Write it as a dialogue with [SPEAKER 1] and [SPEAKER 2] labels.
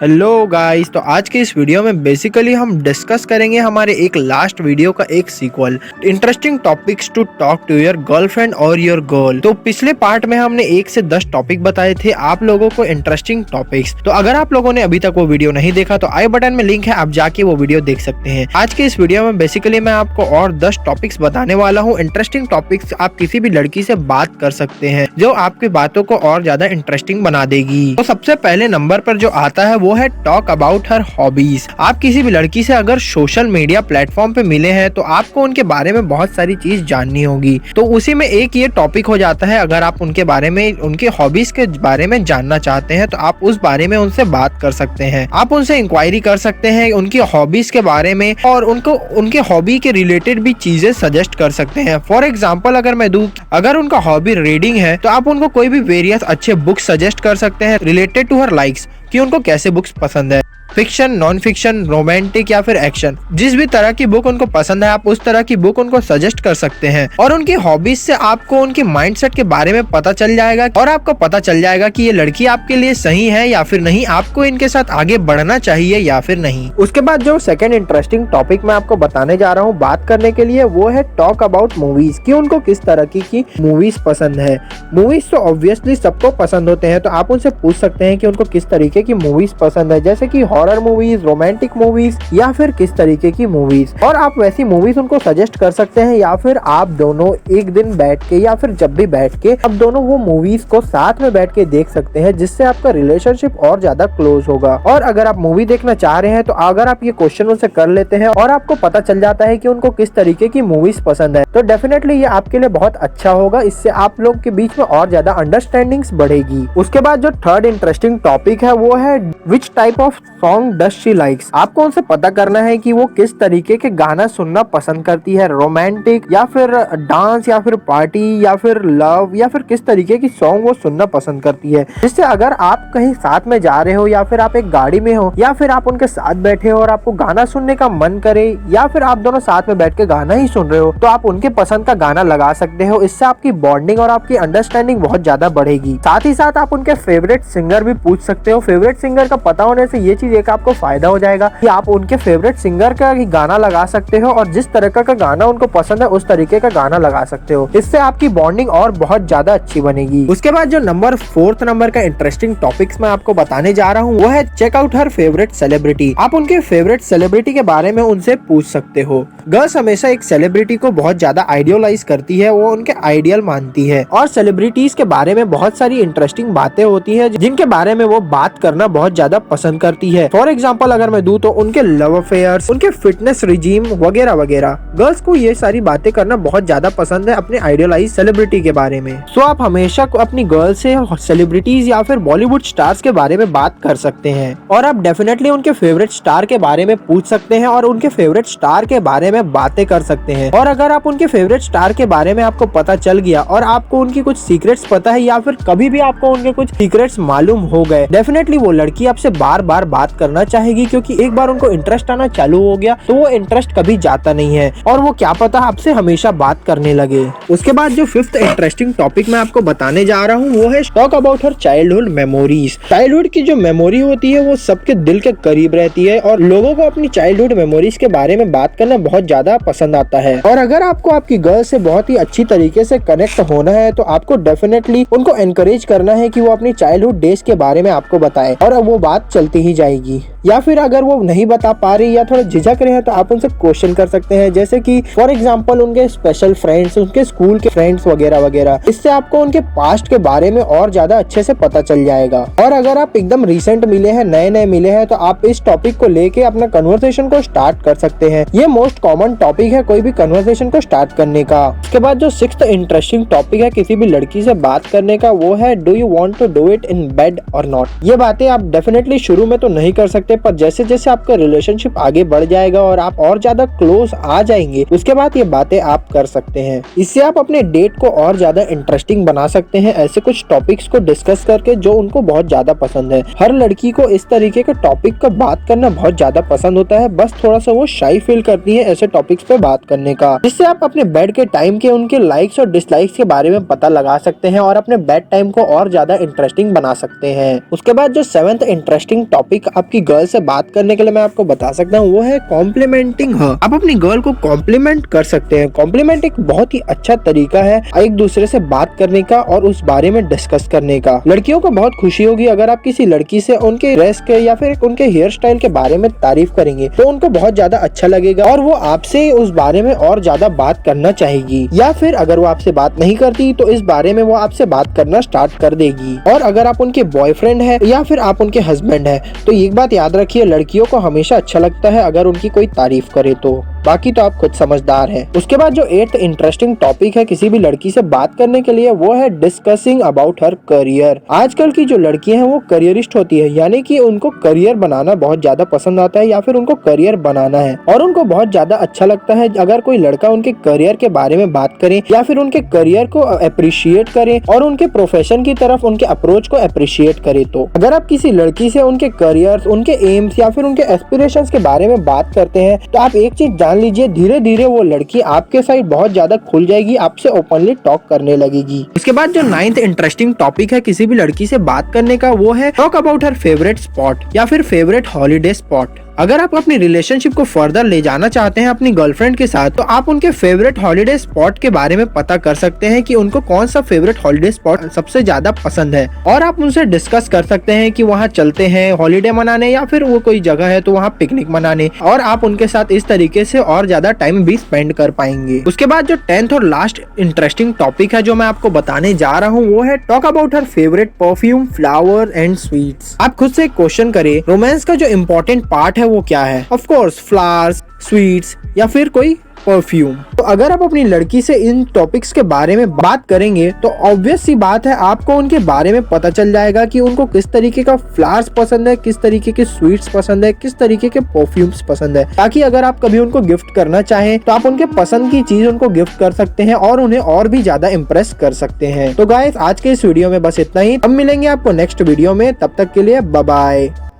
[SPEAKER 1] Hello guys, तो आज के इस वीडियो में बेसिकली हम डिस्कस करेंगे हमारे एक लास्ट वीडियो का एक sequel, interesting topics to talk to your girlfriend और योर गर्ल। तो पिछले पार्ट में हमने 1 से 10 टॉपिक बताए थे आप लोगों को, इंटरेस्टिंग टॉपिक्स। तो अगर आप लोगों ने अभी तक वो वीडियो नहीं देखा तो आई बटन में लिंक है, आप जाके वो वीडियो देख सकते हैं। आज के इस वीडियो में बेसिकली मैं आपको और 10 टॉपिक्स बताने वाला हूँ, इंटरेस्टिंग टॉपिक्स। आप किसी भी लड़की से बात कर सकते हैं जो आपकी बातों को और ज्यादा इंटरेस्टिंग बना देगी। तो सबसे पहले नंबर पर जो आता है वो है टॉक अबाउट हर हॉबीज। आप किसी भी लड़की से अगर सोशल मीडिया प्लेटफॉर्म पे मिले हैं तो आपको उनके बारे में बहुत सारी चीज जाननी होगी। तो उसी में एक ये टॉपिक हो जाता है, अगर आप उनके बारे में, उनके हॉबीज के बारे में जानना चाहते हैं तो आप उस बारे में उनसे बात कर सकते हैं। आप उनसे इंक्वायरी कर सकते हैं उनकी हॉबीज के बारे में और उनको उनके हॉबी के रिलेटेड भी चीजें सजेस्ट कर सकते हैं। फॉर एग्जाम्पल अगर मैं दूं, अगर उनका हॉबी रीडिंग है तो आप उनको कोई भी वेरियस अच्छे बुक्स सजेस्ट कर सकते हैं रिलेटेड टू हर लाइक्स, कि उनको कैसे बुक्स पसंद है, फिक्शन, नॉन फिक्शन, रोमांटिक या फिर एक्शन। जिस भी तरह की बुक उनको पसंद है आप उस तरह की बुक उनको सजेस्ट कर सकते हैं। और उनकी हॉबीज से आपको उनके माइंडसेट के बारे में पता चल जाएगा और आपको पता चल जाएगा कि ये लड़की आपके लिए सही है या फिर नहीं, आपको इनके साथ आगे बढ़ना चाहिए या फिर नहीं। उसके बाद जो सेकंड इंटरेस्टिंग टॉपिक मैं आपको बताने जा रहा हूँ बात करने के लिए, वो है टॉक अबाउट मूवीज, कि उनको किस तरह की मूवीज पसंद है। मूवीज तो ऑब्वियसली सबको पसंद होते हैं, तो आप उनसे पूछ सकते हैं कि उनको किस तरीके की मूवीज पसंद है, जैसे कि हॉरर मूवीज, रोमांटिक मूवीज या फिर किस तरीके की मूवीज। और आप वैसी मूवीज उनको सजेस्ट कर सकते हैं, या फिर आप दोनों एक दिन बैठ के या फिर जब भी बैठ के आप दोनों वो मूवीज को साथ में बैठ के देख सकते हैं, जिससे आपका रिलेशनशिप और ज्यादा क्लोज होगा। और अगर आप मूवी देखना चाह रहे हैं तो अगर आप ये क्वेश्चन उनसे कर लेते हैं और आपको पता चल जाता है कि उनको किस तरीके की मूवीज पसंद है, तो डेफिनेटली ये आपके लिए बहुत अच्छा होगा। इससे आप लोग के बीच में और ज्यादा अंडरस्टैंडिंग्स बढ़ेगी। उसके बाद जो थर्ड इंटरेस्टिंग टॉपिक है वो है which type of song does she likes. आपको उनसे पता करना है कि वो किस तरीके के गाना सुनना पसंद करती है, रोमांटिक या फिर डांस या फिर पार्टी या फिर लव, या फिर किस तरीके की सॉन्ग वो सुनना पसंद करती है। जिससे अगर आप कहीं साथ में जा रहे हो या फिर आप एक गाड़ी में हो या फिर आप उनके साथ बैठे हो और आपको गाना सुनने का मन करे, या फिर आप दोनों साथ में बैठ के गाना ही सुन रहे हो, तो आप उनके पसंद का गाना लगा सकते हो। इससे आपकी बॉन्डिंग और आपकी अंडरस्टैंडिंग बहुत ज्यादा बढ़ेगी। साथ ही साथ आप उनके फेवरेट सिंगर भी पूछ सकते हो। फेवरेट सिंगर का पता होने से ये चीज एक आपको फायदा हो जाएगा कि आप उनके फेवरेट सिंगर का गाना लगा सकते हो और जिस तरह का गाना उनको पसंद है उस तरीके का गाना लगा सकते हो। इससे आपकी बॉन्डिंग और बहुत ज्यादा अच्छी बनेगी। उसके बाद जो फोर्थ नंबर का इंटरेस्टिंग टॉपिक्स मैं आपको बताने जा रहा हूँ वो है check out her favourite celebrity. आप उनके फेवरेट सेलिब्रिटी के बारे में उनसे पूछ सकते हो। गर्ल्स हमेशा एक सेलिब्रिटी को बहुत ज्यादा आइडियलाइज करती है, वो उनके आइडियल मानती है और सेलिब्रिटीज के बारे में बहुत सारी इंटरेस्टिंग बातें होती है जिनके बारे में वो बात करना बहुत ज्यादा पसंद करती है। फॉर एग्जाम्पल अगर मैं दूं तो उनके लव अफेयर्स, उनके फिटनेस रिजीम वगैरह वगैरह। गर्ल्स को ये सारी बातें करना बहुत ज्यादा पसंद है अपने आइडियलाइज सेलिब्रिटी के बारे में। सो आप हमेशा अपनी गर्ल से सेलिब्रिटीज या फिर बॉलीवुड स्टार्स के बारे में बात कर सकते हैं और आप डेफिनेटली उनके फेवरेट स्टार के बारे में पूछ सकते हैं और उनके फेवरेट स्टार के बारे में बातें कर सकते हैं। और अगर आप उनके फेवरेट स्टार के बारे में आपको पता चल गया और आपको उनकी कुछ सीक्रेट्स पता है या फिर कभी भी आपको उनके कुछ सीक्रेट्स मालूम हो गए, डेफिनेटली वो लड़की आपसे बार बार बात करना चाहेगी, क्योंकि एक बार उनको इंटरेस्ट आना चालू हो गया तो वो इंटरेस्ट कभी जाता नहीं है और वो क्या पता आपसे हमेशा बात करने लगे। उसके बाद जो फिफ्थ इंटरेस्टिंग टॉपिक मैं आपको बताने जा रहा हूँ वो है talk about her childhood memories. Childhood की जो मेमोरी होती है वो सबके दिल के करीब रहती है और लोगों को अपनी चाइल्डहुड मेमोरीज के बारे में बात करना बहुत ज्यादा पसंद आता है। और अगर आपको आपकी गर्ल से बहुत ही अच्छी तरीके से कनेक्ट होना है तो आपको डेफिनेटली उनको एनकरेज करना है कि वो अपनी चाइल्डहुड डेज के बारे में आपको बताए और वो बात चलती ही जाएगी। या फिर अगर वो नहीं बता पा रही या थोड़ा झिझक रहे हैं तो आप उनसे क्वेश्चन कर सकते हैं, जैसे कि फॉर एग्जांपल उनके स्पेशल फ्रेंड्स, उनके स्कूल के फ्रेंड्स वगैरह वगैरह। इससे आपको उनके पास्ट के बारे में और ज्यादा अच्छे से पता चल जाएगा। और अगर आप एकदम रिसेंट मिले हैं, नए नए मिले हैं, तो आप इस टॉपिक को लेके अपना कन्वर्सेशन को स्टार्ट कर सकते हैं। ये मोस्ट कॉमन टॉपिक है कोई भी कन्वर्सेशन को स्टार्ट करने का। उसके बाद जो सिक्स्थ इंटरेस्टिंग टॉपिक है किसी भी लड़की से बात करने का वो है do you want to do it in bed और नॉट। ये बातें आप डेफिनेटली शुरू में तो नहीं कर सकते सकते, पर जैसे जैसे आपका रिलेशनशिप आगे बढ़ जाएगा और आप और ज्यादा क्लोज आ जाएंगे, उसके बाद ये बातें आप कर सकते हैं। इससे आप अपने डेट को और ज्यादा इंटरेस्टिंग बना सकते हैं, ऐसे कुछ टॉपिक्स को डिस्कस करके जो उनको बहुत ज्यादा पसंद है। हर लड़की को इस तरीके के टॉपिक का बात करना बहुत ज्यादा पसंद होता है, बस थोड़ा सा वो शाई फील करती है ऐसे टॉपिक्स पे बात करने का, जिससे आप अपने बेड के टाइम के उनके लाइक्स और डिसलाइक्स के बारे में पता लगा सकते हैं और अपने बेड टाइम को और ज्यादा इंटरेस्टिंग बना सकते हैं। उसके बाद जो 7th इंटरेस्टिंग टॉपिक आपकी गर्ल से बात करने के लिए मैं आपको बता सकता हूँ वो है कॉम्प्लीमेंटिंग हर। आप अपनी गर्ल को कॉम्प्लीमेंट कर सकते हैं। कॉम्प्लीमेंट एक बहुत ही अच्छा तरीका है एक दूसरे से बात करने का और उस बारे में डिस्कस करने का। लड़कियों को बहुत खुशी होगी अगर आप किसी लड़की से उनके ड्रेस के या फिर उनके हेयर स्टाइल के बारे में तारीफ करेंगे, तो उनको बहुत ज्यादा अच्छा लगेगा और वो आपसे उस बारे में और ज्यादा बात करना चाहेगी। या फिर अगर वो आपसे बात नहीं करती तो इस बारे में वो आपसे बात करना स्टार्ट कर देगी। और अगर आप उनके बॉयफ्रेंड है या फिर आप उनके हस्बैंड है, तो एक बात याद रखिए, लड़कियों को हमेशा अच्छा लगता है अगर उनकी कोई तारीफ करे तो, बाकी तो आप खुद समझदार हैं। उसके बाद जो 8th इंटरेस्टिंग टॉपिक है किसी भी लड़की से बात करने के लिए वो है डिस्कसिंग अबाउट हर करियर। आजकल की जो लड़कियां हैं वो करियरिस्ट होती है, यानी कि उनको करियर बनाना बहुत ज्यादा पसंद आता है या फिर उनको करियर बनाना है और उनको बहुत ज्यादा अच्छा लगता है अगर कोई लड़का उनके करियर के बारे में बात करे या फिर उनके करियर को अप्रिशिएट करे और उनके प्रोफेशन की तरफ उनके अप्रोच को अप्रिशिएट करे। तो अगर आप किसी लड़की से उनके करियर, उनके एम्स या फिर उनके एस्पिरेशंस के बारे में बात करते हैं तो आप एक चीज जान लीजिए, धीरे धीरे वो लड़की आपके साइड बहुत ज्यादा खुल जाएगी, आपसे ओपनली टॉक करने लगेगी। उसके बाद जो 9th इंटरेस्टिंग टॉपिक है किसी भी लड़की से बात करने का वो है talk about her favourite spot या फिर फेवरेट हॉलीडे स्पॉट। अगर आप अपनी रिलेशनशिप को फर्दर ले जाना चाहते हैं अपनी गर्लफ्रेंड के साथ, तो आप उनके फेवरेट हॉलीडे स्पॉट के बारे में पता कर सकते हैं कि उनको कौन सा फेवरेट हॉलीडे स्पॉट सबसे ज्यादा पसंद है और आप उनसे डिस्कस कर सकते हैं कि वहाँ चलते हैं हॉलीडे मनाने या फिर वो कोई जगह है तो वहाँ पिकनिक मनाने, और आप उनके साथ इस तरीके से और ज्यादा टाइम भी स्पेंड कर पाएंगे। उसके बाद जो 10th और लास्ट इंटरेस्टिंग टॉपिक है जो मैं आपको बताने जा रहा हूँ वो है talk about her favourite perfume, flower and sweets. आप खुद से क्वेश्चन करें, रोमांस का जो इम्पोर्टेंट पार्ट है वो क्या है? ऑफ कोर्स फ्लावर्स, स्वीट्स या फिर कोई परफ्यूम। तो अगर आप अपनी लड़की से इन टॉपिक्स के बारे में बात करेंगे तो ऑब्वियस सी बात है आपको उनके बारे में पता चल जाएगा कि उनको किस तरीके का फ्लावर्स पसंद है, किस तरीके के स्वीट्स पसंद है, किस तरीके के परफ्यूम्स पसंद है, ताकि अगर आप कभी उनको गिफ्ट करना चाहें तो आप उनके पसंद की चीज उनको गिफ्ट कर सकते हैं और उन्हें और भी ज्यादा इम्प्रेस कर सकते हैं। तो गाइस आज के इस वीडियो में बस इतना ही, अब मिलेंगे आपको नेक्स्ट वीडियो में, तब तक के लिए बाय बाय।